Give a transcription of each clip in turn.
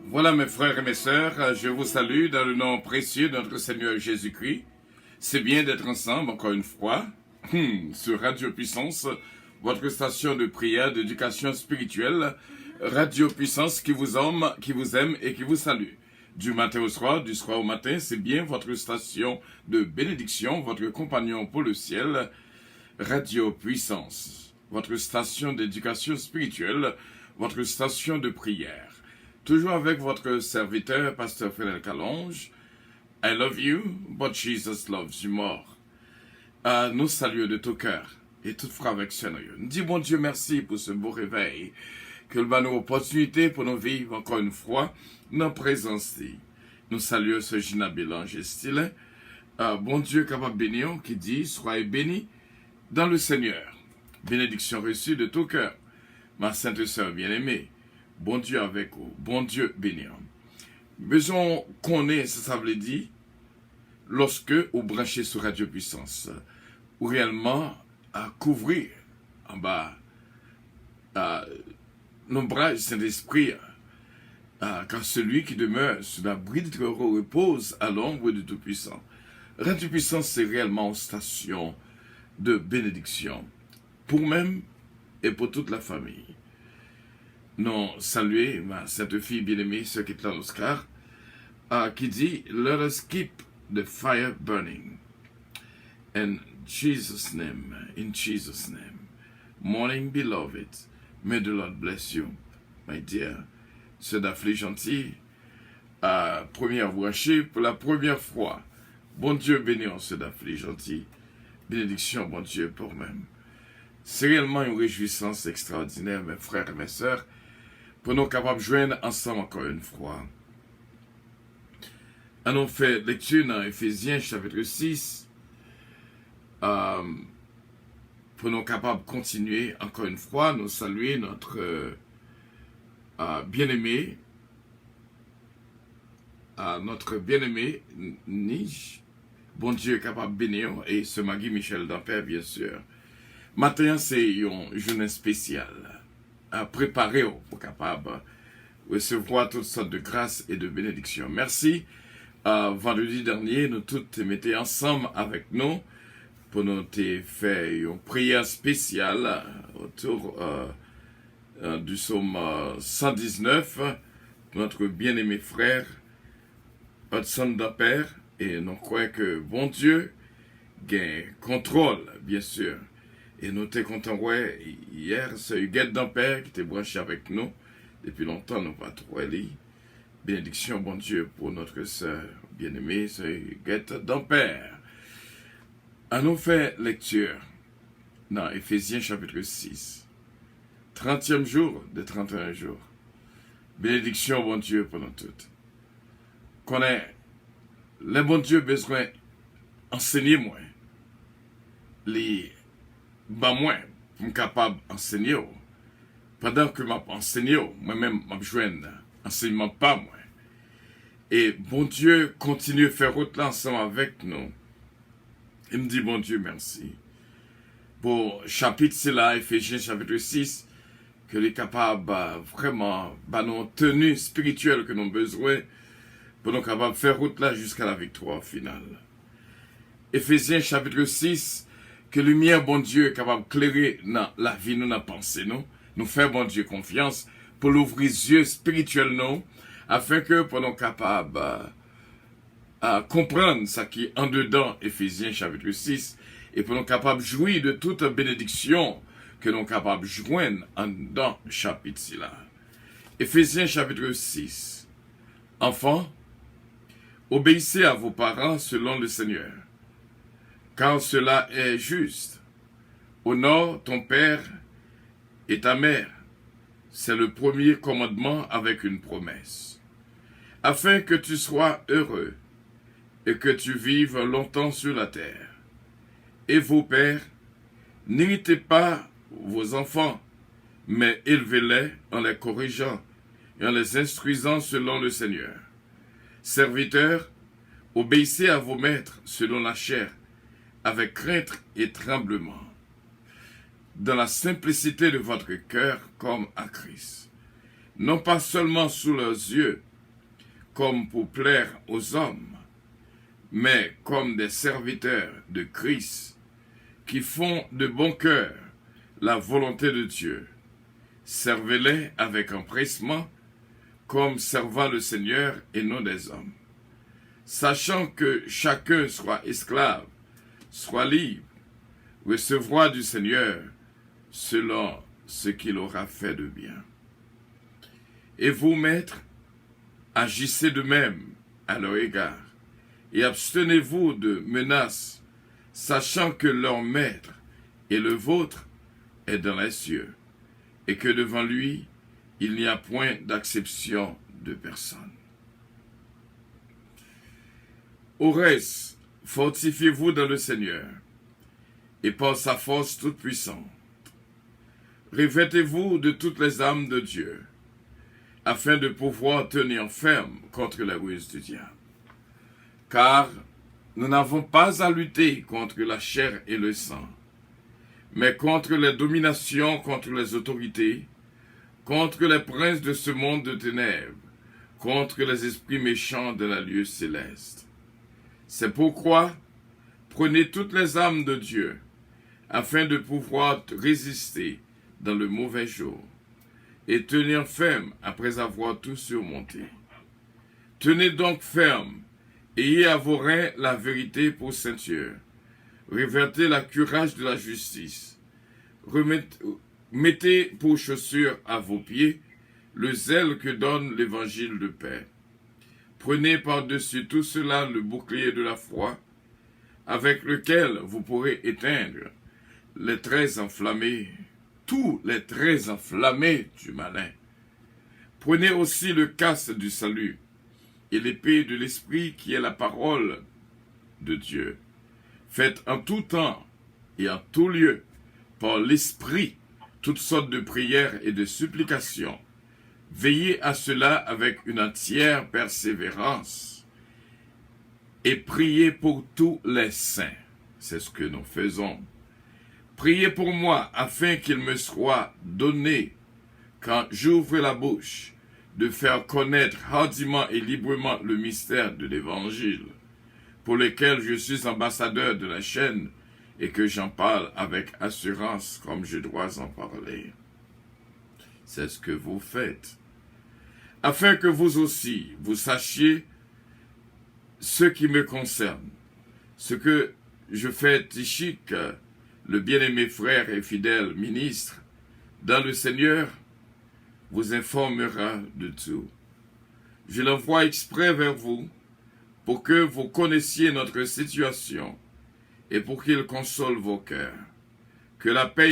Voilà mes frères et mes sœurs, je vous salue dans le nom précieux de notre Seigneur Jésus-Christ. C'est bien d'être ensemble encore une fois sur Radio Puissance, votre station de prière, d'éducation spirituelle. Radio Puissance qui vous aime et qui vous salue. Du matin au soir, du soir au matin, c'est bien votre station de bénédiction, votre compagnon pour le ciel. Radio Puissance, votre station d'éducation spirituelle, votre station de prière. Toujours avec votre serviteur, Pasteur Frédéric Calonge. I love you, but Jesus loves you more. Nous saluons de tout cœur et toute foi avec sérieux. Nous disons, bon Dieu, merci pour ce beau réveil. Que le nous opportunité pour nous vivre encore une fois dans la présence. Nous saluons ce Gina Bélange style. Bon Dieu, capable bénir, qui dit, soyez bénis dans le Seigneur. Bénédiction reçue de tout cœur. Ma sainte sœur bien-aimée. Bon Dieu avec vous, bon Dieu bénir. Besoin qu'on ait, ça veut dire, lorsque vous branchez sur Radio Puissance, ou réellement à couvrir en bas l'ombrage Saint-Esprit, car celui qui demeure sur l'abri de Très-Haut repose à l'ombre du Tout-Puissant. Radio Puissance, c'est réellement une station de bénédiction, pour même et pour toute la famille. Nous saluons ma sainte fille bien-aimée, ce qui est là l'Oscar, qui dit, let us keep the fire burning. In Jesus' name, morning beloved, may the Lord bless you, my dear. C'est d'affli gentil, première branchée pour la première fois. Bon Dieu béni en ce d'affli gentil. Bénédiction, bon Dieu, pour même. C'est réellement une réjouissance extraordinaire, mes frères et mes sœurs, pour nous capables de joindre ensemble encore une fois. Allons faire lecture dans Éphésiens chapitre 6, pour nous capables de continuer encore une fois, nous saluer notre bien-aimé, Nige, bon Dieu capable de bénir, et ce Magui Michel Dampère, bien sûr. Maintenant, c'est une journée spéciale. À préparer pour capable recevoir toutes sortes de grâces et de bénédictions. Merci. Vendredi dernier, nous tous mettez ensemble avec nous pour nous faire une prière spéciale autour du psaume 119, notre bien-aimé frère Hudson Dampère, et nous croyons que bon Dieu gagne contrôle, bien sûr. Et nous t'es content, ouais, hier, c'est Huguette Dampère qui était branché avec nous. Depuis longtemps, nous pas trop aller. Bénédiction, bon Dieu, pour notre sœur bien-aimée, c'est Huguette Dampère. À nous faire lecture dans Éphésiens chapitre 6. 30e jour de 31 jours. Bénédiction, bon Dieu, pour nous toutes. Connais, les bon Dieu besoin enseigner moi. Les moi, pour me capable d'enseigner. Pendant que je enseigne, moi-même, je joins enseignement pas moi. Et bon Dieu continue de faire route là ensemble avec nous. Il me dit, bon Dieu, merci. Pour chapitre c'est là, Éphésiens chapitre 6, que les capables vraiment, nous tenue spirituelle que nous avons besoin, pour nous capables de faire route là jusqu'à la victoire finale. Éphésiens chapitre 6, que lumière, bon Dieu, est capable d'éclairer dans la vie, nous, dans la pensée, nous faire, bon Dieu, confiance pour l'ouvrir les yeux spirituels, nous, afin que, pour nous capables comprendre ce qui est en dedans, Éphésiens chapitre 6, et pour nous capables de jouir de toute bénédiction que nous capables de joindre en dedans, chapitre 6 là. Éphésiens chapitre 6. Enfants, obéissez à vos parents selon le Seigneur, car cela est juste. Honore ton père et ta mère. C'est le premier commandement avec une promesse. Afin que tu sois heureux et que tu vives longtemps sur la terre. Et vos pères, n'irritez pas vos enfants, mais élevez-les en les corrigeant et en les instruisant selon le Seigneur. Serviteurs, obéissez à vos maîtres selon la chair, avec crainte et tremblement, dans la simplicité de votre cœur comme à Christ, non pas seulement sous leurs yeux, comme pour plaire aux hommes, mais comme des serviteurs de Christ, qui font de bon cœur la volonté de Dieu. Servez-les avec empressement, comme servant le Seigneur et non des hommes, sachant que chacun soit esclave, soit libre, recevra du Seigneur selon ce qu'il aura fait de bien. Et vous, maîtres, agissez de même à leur égard, et abstenez-vous de menaces, sachant que leur maître et le vôtre est dans les cieux, et que devant lui, il n'y a point d'acception de personne. Au reste, fortifiez-vous dans le Seigneur, et par sa force toute puissante. Revêtez-vous de toutes les armes de Dieu, afin de pouvoir tenir ferme contre la ruse du diable. Car nous n'avons pas à lutter contre la chair et le sang, mais contre les dominations, contre les autorités, contre les princes de ce monde de ténèbres, contre les esprits méchants de la lieu céleste. C'est pourquoi prenez toutes les armes de Dieu, afin de pouvoir résister dans le mauvais jour, et tenir ferme après avoir tout surmonté. Tenez donc ferme, ayez à vos reins la vérité pour ceinture, revêtez la cuirasse de la justice, mettez pour chaussure à vos pieds le zèle que donne l'évangile de paix. Prenez par-dessus tout cela le bouclier de la foi, avec lequel vous pourrez éteindre les traits enflammés, tous les traits enflammés du malin. Prenez aussi le casque du salut et l'épée de l'esprit qui est la parole de Dieu. Faites en tout temps et en tout lieu, par l'esprit, toutes sortes de prières et de supplications. Veillez à cela avec une entière persévérance et priez pour tous les saints. C'est ce que nous faisons. Priez pour moi afin qu'il me soit donné, quand j'ouvre la bouche, de faire connaître hardiment et librement le mystère de l'Évangile, pour lequel je suis ambassadeur de la chaîne et que j'en parle avec assurance comme je dois en parler. C'est ce que vous faites, afin que vous aussi, vous sachiez ce qui me concerne, ce que je fais Tychique, le bien-aimé frère et fidèle ministre, dans le Seigneur, vous informera de tout. Je l'envoie exprès vers vous, pour que vous connaissiez notre situation, et pour qu'il console vos cœurs. Que la paix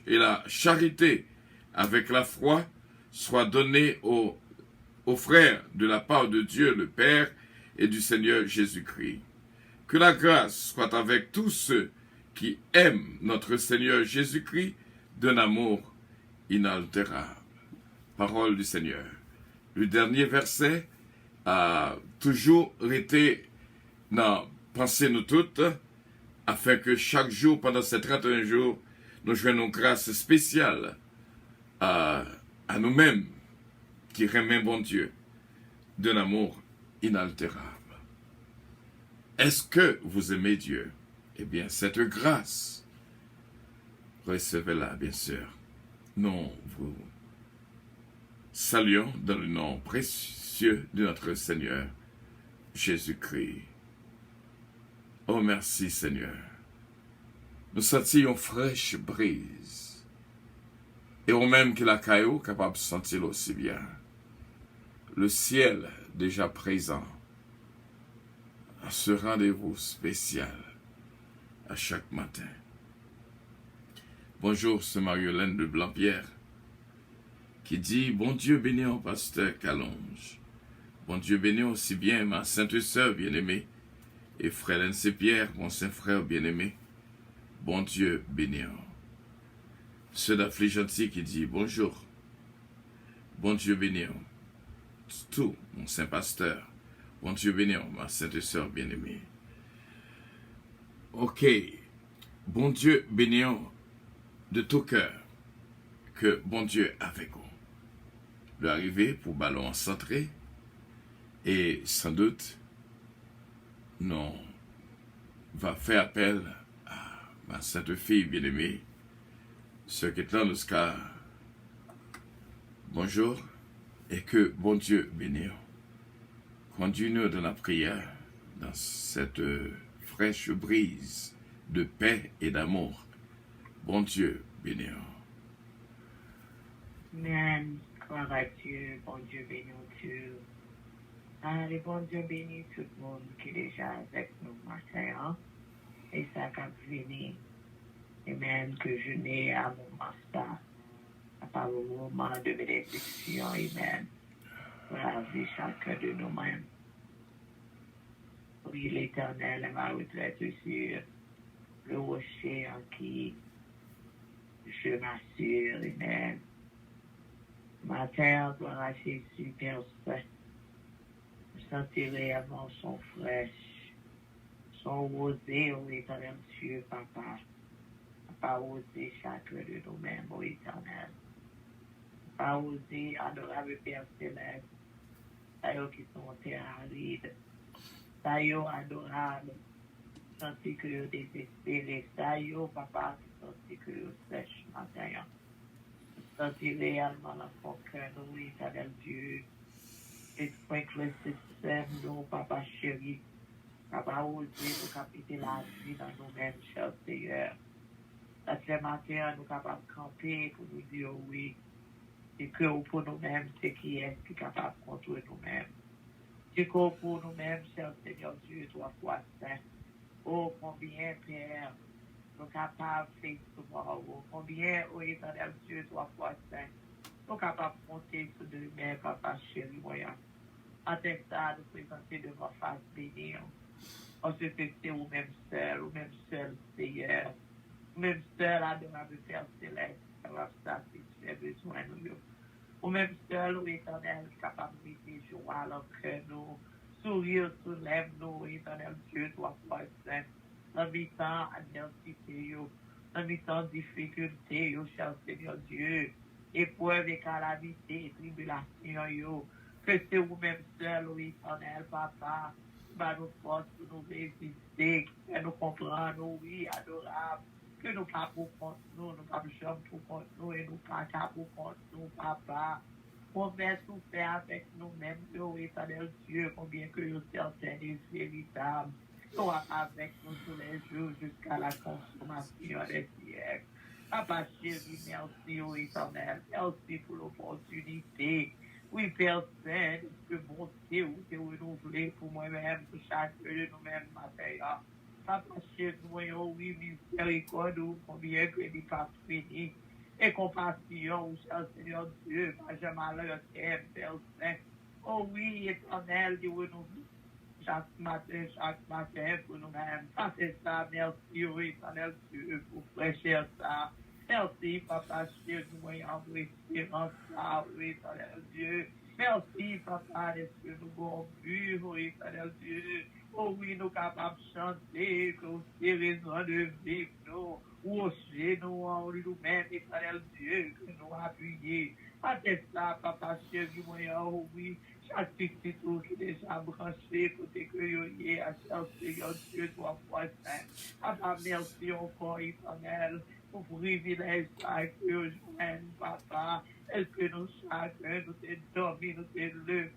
et la charité, avec la foi, soient données aux frères de la part de Dieu le Père et du Seigneur Jésus-Christ. Que la grâce soit avec tous ceux qui aiment notre Seigneur Jésus-Christ d'un amour inaltérable. Parole du Seigneur. Le dernier verset a toujours été dans pensée nous toutes, afin que chaque jour, pendant ces 31 jours, nous joignons une grâce spéciale à nous-mêmes, qui remet bon Dieu, d'un amour inaltérable. Est-ce que vous aimez Dieu? Eh bien, cette grâce, recevez-la, bien sûr. Nous vous saluons dans le nom précieux de notre Seigneur, Jésus-Christ. Oh, merci, Seigneur. Nous sentions une fraîche brise. Et au même que la caillou, capable de sentir aussi bien. Le ciel déjà présent à ce rendez-vous spécial à chaque matin. Bonjour, c'est Marie-Hélène de Blanc-Pierre qui dit « Bon Dieu béni en pasteur Calonge. Bon Dieu béni aussi bien ma sainte sœur bien-aimée et frère N.C. Pierre, mon saint frère bien-aimé. Bon Dieu béni. » Sœur d'Affli Gentil qui dit « Bonjour. Bon Dieu béni. tout, mon saint pasteur. Bon Dieu béni, ma sainte sœur bien-aimée. Ok, bon Dieu béni de tout cœur, que bon Dieu avec vous. L'arrivée pour ballon centré, et sans doute, nous va faire appel à ma sainte fille bien-aimée, sœur Ketlan Oscar. Bonjour, et que bon Dieu bénisse. Conduis-nous dans la prière, dans cette fraîche brise de paix et d'amour. Bon Dieu bénisse. Amen. Gloire à Dieu, bon Dieu béni Dieu. Allez, bon Dieu béni tout le monde qui est déjà avec nous matin. Et ça quand venu. Amen. Que je n'ai à mon master. À part le moment de bénédiction. Amen. Pour la vie chacun de nous-mêmes. Oui, l'Éternel est ma retraite sur le rocher en qui je m'assure. Amen. Matin, gloire à Jésus, Père Saint. Je sentis réellement son fraîche, son rosé, ô Éternel Dieu, Papa. Papa, osé chacun de nous-mêmes, ô Éternel. Papa, osé, adorable Père Céleste. Taillot qui sont terre aride. Taillot adorable. Senti que vous désespérez. Taillot, Papa, senti que vous sèche matin. Senti réellement dans son cœur, nous, Éternel Dieu. Et sprinkle le système, nous, Papa chéri. Papa, osé nous capiter la vie dans nous-mêmes, cher Seigneur. Ce matin, nous sommes capables de camper pour nous dire oui. Et que pour nous-mêmes, c'est qui est capable de contrôler nous-mêmes. C'est que pour nous-mêmes, cher Seigneur Dieu, toi, foi saint. Oh, combien, Père, nous sommes capables de faire tomorrow. Combien, oh Éternel Dieu, toi, foi saint. Nous sommes capables de compter sur nous-mêmes, Papa chéri, voyant. En tel ça, nous présenter devant face bénie. On se fait vous-même seul, Seigneur. Même seul, adorable Père Céleste, capable de satisfaire besoin nous. Ou même seul, ou Éternel, capable de mettre joie dans le cœur nous. Sourire sur lèvres nous, Éternel Dieu, toi, foi saint. Dans mes temps, adversité, dans mes temps, difficulté, cher Seigneur Dieu. Épreuve et calamité, tribulation, que c'est vous-même seul, ou Éternel, Papa. Bah, nous force pour nous résister, que nous comprendre, oui, adorable. Que nous pas pour contre nous, nous pas jamais pour contre nous, et nous pas pour contre nous, Papa. Promesse nous faire avec nous-mêmes, nous, Éternel Dieu, combien que nous certains et véritables. Sois avec nous tous les jours jusqu'à la consommation des siècles. Papa chéri, merci, ô Éternel. Merci pour l'opportunité. Oui, Père Saint, que bonté ou te renouveler pour moi-même, pour chacun de nous-mêmes, matin. Papa chéri, oui, miséricorde, combien que n'est pas fini. Et compassion, cher Seigneur Dieu, pas jamais malheur, Père Saint. Oh oui, Éternel, Dieu renouveler. Chaque matin pour nous-mêmes. Ça, c'est ça, merci, oui, Éternel Dieu, pour fraîchir ça. Merci, Papa, chéri, nous avons espérance, ça, oui, Éternel Dieu. Merci, Papa, est-ce que nous avons vu, oui, Éternel Dieu. Oh oui, nous sommes capables de chanter, que vous avez raison de vivre, nous, rocher, nous, en nous-mêmes, Éternel Dieu, que nous appuyer. Attends ça, Papa, chéri, oh oui. Chaque petit tour qui est déjà branché, côté que vous y à Seigneur Dieu, toi, foi saint. Papa, merci encore, Éternel, pour le privilège que nous joignons, Papa. Est-ce que nous chacun, nous sommes dormis, nous sommes levés.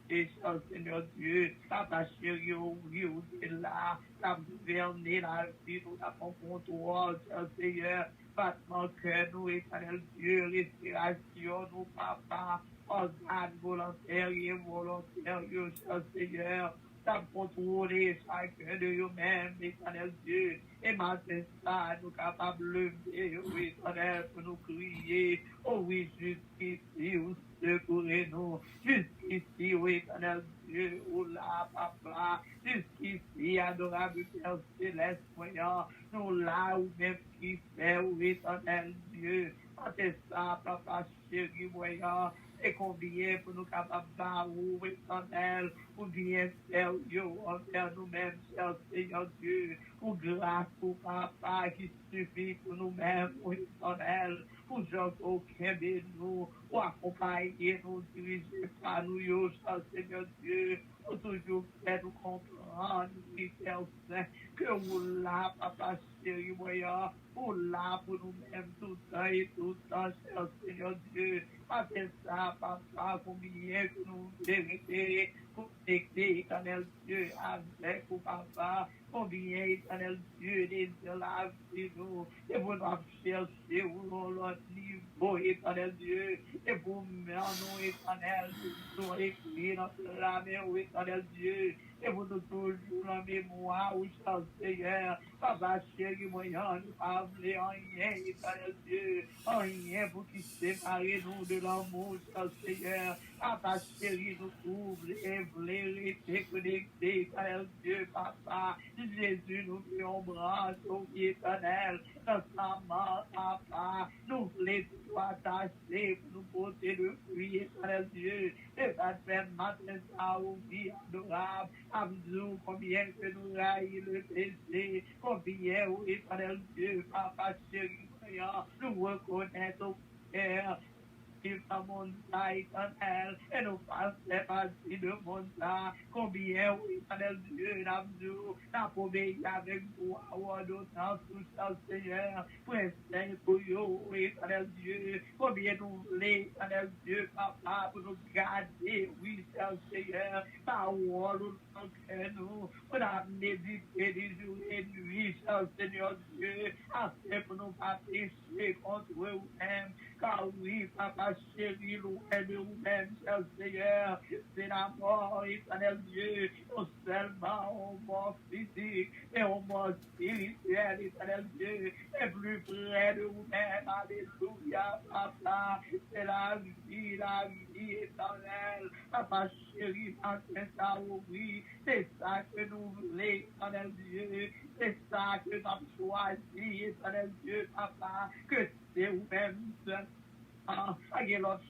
Et cher Seigneur Dieu, Papa chéri, oui, vous êtes là, la gouverner la vie, nous avons contrôle, cher Seigneur, battement cœur, nous, Éternel Dieu, respiration, nous, Papa, organes volontaires et involontaires, cher Seigneur, ça contrôler chacun de nous-mêmes, Éternel Dieu, et maintenant ça, nous capables de lever, oui, Éternel, pour nous crier, oh oui, jusqu'ici, vous secourez-nous, jusqu'ici, oui, Éternel Dieu, oh là, Papa, jusqu'ici, adorable Père Céleste, voyant, nous là, ou même qui fait, oui, Éternel Dieu, c'est ça, Papa chéri, voyant, et combien pour nous capables de éternel, pour bien sérieux envers nous-mêmes, cher Seigneur Dieu, pour grâce, pour papa qui suffit pour nous-mêmes, pour éternel, pour gens aucun de nous, pour accompagner nous, diriger par nous, cher Seigneur Dieu, pour toujours faire nous comprendre, oui, Père Saint, que vous là, papa chéri, voyant, vous là pour nous-mêmes tout temps et tout temps, cher Seigneur Dieu. Après ça, papa, combien que nous vérité, connecter, éternel Dieu, avec vous, papa, combien, éternel Dieu, désire la vie, nous, et vous nous chercher, vous, l'autre niveau, éternel Dieu, et vous, nous, éternel, nous écrire notre âme, éternel Dieu, et vous nous toujours en mémoire, ou cher Seigneur, papa chéri, moyen, nous pas en rien, éternel Dieu, en rien pour qui séparer nous de l'amour, cher Seigneur, papa chéri, nous ouvrir, rester connectés, éternel Dieu, papa, Jésus, nous voulons branche, au pied éternel, dans sa main, papa, nous voulons nous attacher, pour nous porter le fruit, éternel Dieu, et ça fait matin, ça, au vie adorable, Abdou, combien que nous raillons le péché, combien, oui, éternel Dieu, papa chéri, nous reconnaissons au Père, il va monter éternel, et nous passer partie de monter, combien, oui, éternel Dieu, n'a pas obéi avec vous, à d'autant, tout ça, Seigneur, pour essayer pour vous, oui, éternel Dieu, combien nous voulons, éternel Dieu, papa, pour nous garder, oui, Seigneur, parole, nous, pour la méditer des jours et nuits, Seigneur Dieu, afin pour nous pas pécher contre vous-même, car oui, papa chéri, loin de vous-même, cher Seigneur, c'est la mort, éternel Dieu, non seulement au mort physique, mais au mort spirituel, éternel Dieu, et plus près de vous-même, alléluia, papa, c'est la vie éternelle, papa chéri, matin, ça, oui, c'est ça que nous voulons, éternel Dieu, c'est ça que nous avons choisi, éternel Dieu, papa, que c'est vous-même, à l'autre